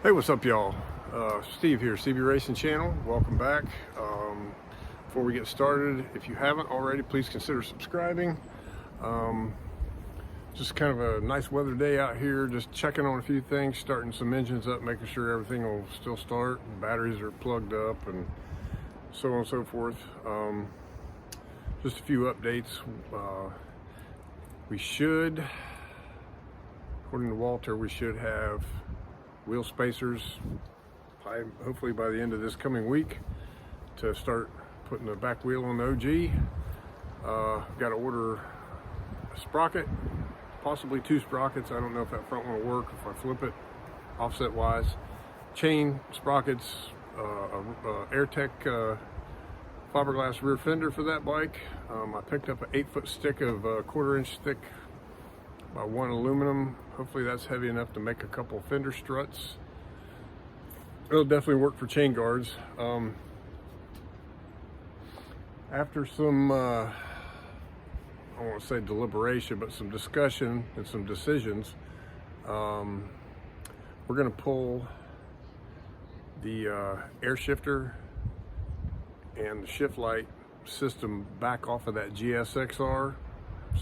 Hey, what's up, y'all? Steve here, CB Racing Channel. Welcome back. Before we get started, if you haven't already, please consider subscribing. Just kind of a nice weather day out here, just checking on a few things, starting some engines up, making sure everything will still start, and batteries are plugged up, and so on and so forth. Just a few updates. We should, according to Walter, we should have wheel spacers hopefully by the end of this coming week to start putting the back wheel on the OG. Got to order a sprocket, possibly two sprockets. I don't know if that front one will work if I flip it offset wise. Chain, sprockets, AirTech fiberglass rear fender for that bike. I picked up an 8-foot stick of 1/4 inch thick by 1 aluminum. Hopefully that's heavy enough to make a couple fender struts. It'll definitely work for chain guards. After some, I don't want to say deliberation, but some discussion and some decisions, we're going to pull the air shifter and the shift light system back off of that GSXR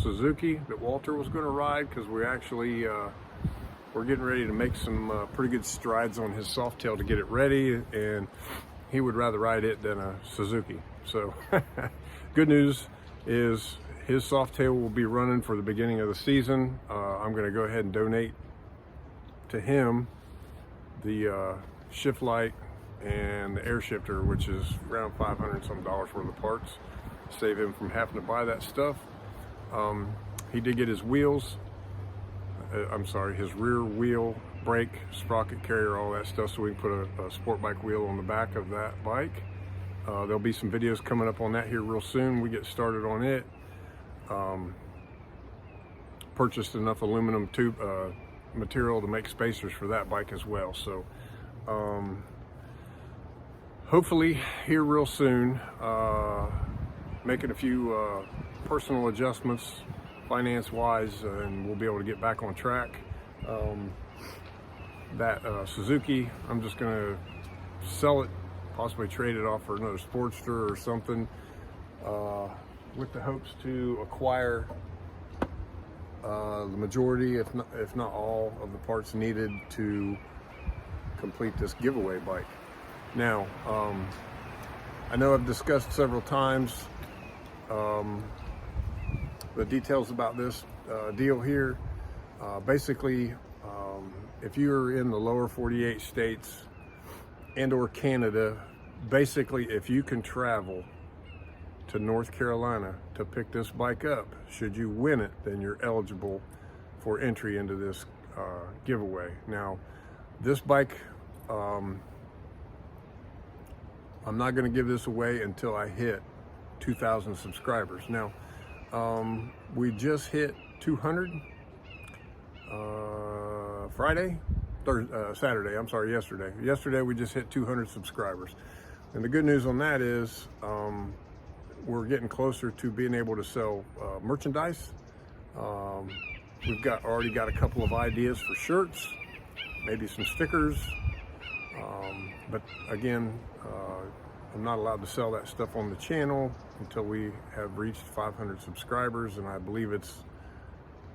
Suzuki that Walter was going to ride, because we actually we're getting ready to make some pretty good strides on his Softail to get it ready, and he would rather ride it than a Suzuki. So good news is his Softail will be running for the beginning of the season. I'm going to go ahead and donate to him the shift light and the air shifter, which is around $500 some worth of parts, save him from having to buy that stuff. He did get his wheels, his rear wheel, brake, sprocket carrier, all that stuff, so we can put a sport bike wheel on the back of that bike. There'll be some videos coming up on that here real soon. We get started on it. Purchased enough aluminum tube material to make spacers for that bike as well. So hopefully here real soon, making a few personal adjustments finance wise, and we'll be able to get back on track. That Suzuki, I'm just gonna sell it, possibly trade it off for another Sportster or something, with the hopes to acquire the majority, if not all, of the parts needed to complete this giveaway bike. Now, I know I've discussed several times the details about this deal here. Basically, if you're in the lower 48 states and or Canada, basically if you can travel to North Carolina to pick this bike up, should you win it, then you're eligible for entry into this giveaway. Now, this bike, I'm not going to give this away until I hit 2,000 subscribers. Now, we just hit 200 yesterday. Yesterday we just hit 200 subscribers. And the good news on that is we're getting closer to being able to sell merchandise. We've already got a couple of ideas for shirts, maybe some stickers. But again, I'm not allowed to sell that stuff on the channel until we have reached 500 subscribers, and I believe it's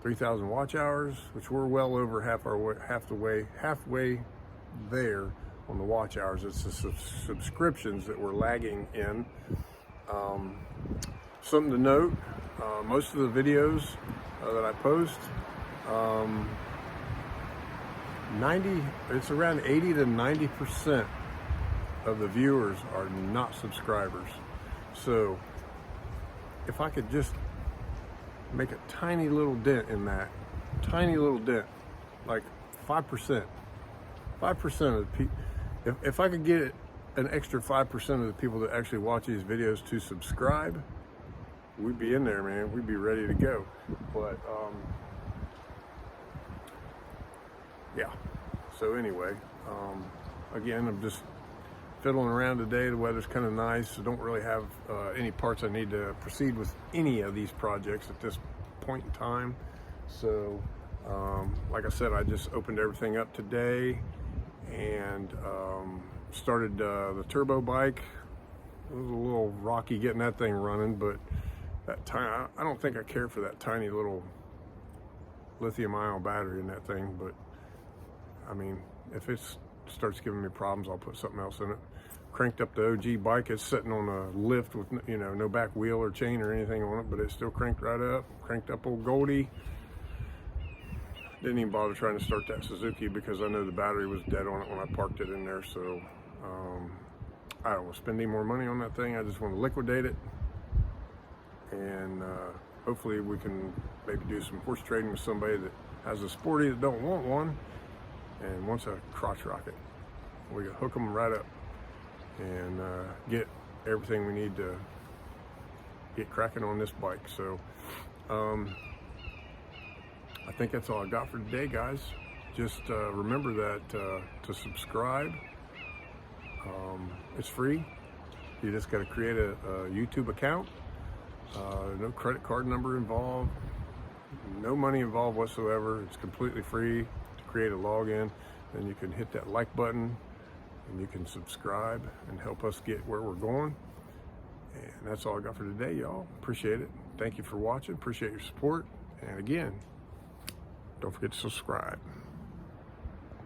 3,000 watch hours, which we're well over halfway there on the watch hours. It's the subscriptions that we're lagging in. Something to note, most of the videos that I post, it's around 80 to 90% of the viewers are not subscribers. So if I could just make a tiny little dent in that, like 5% of the people, if I could get an extra 5% of the people that actually watch these videos to subscribe, we'd be in there, man. We'd be ready to go. But yeah, so anyway, again, I'm just fiddling around today. The weather's kind of nice, so don't really have any parts I need to proceed with any of these projects at this point in time. So like I said, I just opened everything up today, and started the turbo bike. It was a little rocky getting that thing running, but that time, I don't think I care for that tiny little lithium-ion battery in that thing. But I mean, if it starts giving me problems, I'll put something else in it. Cranked up the OG bike. It's sitting on a lift with, you know, no back wheel or chain or anything on it, but it's still cranked right up. Cranked up old Goldie. Didn't even bother trying to start that Suzuki because I know the battery was dead on it when I parked it in there. So I don't want to spend any more money on that thing. I just want to liquidate it, and hopefully we can maybe do some horse trading with somebody that has a Sporty that don't want one and wants a crotch rocket. We can hook them right up and get everything we need to get cracking on this bike. So I think that's all I got for today, guys. Just remember that to subscribe, it's free. You just got to create a YouTube account. No credit card number involved, no money involved whatsoever. It's completely free to create a login. Then you can hit that like button and you can subscribe and help us get where we're going. And that's all I got for today, y'all. Appreciate it. Thank you for watching. Appreciate your support. And again, don't forget to subscribe.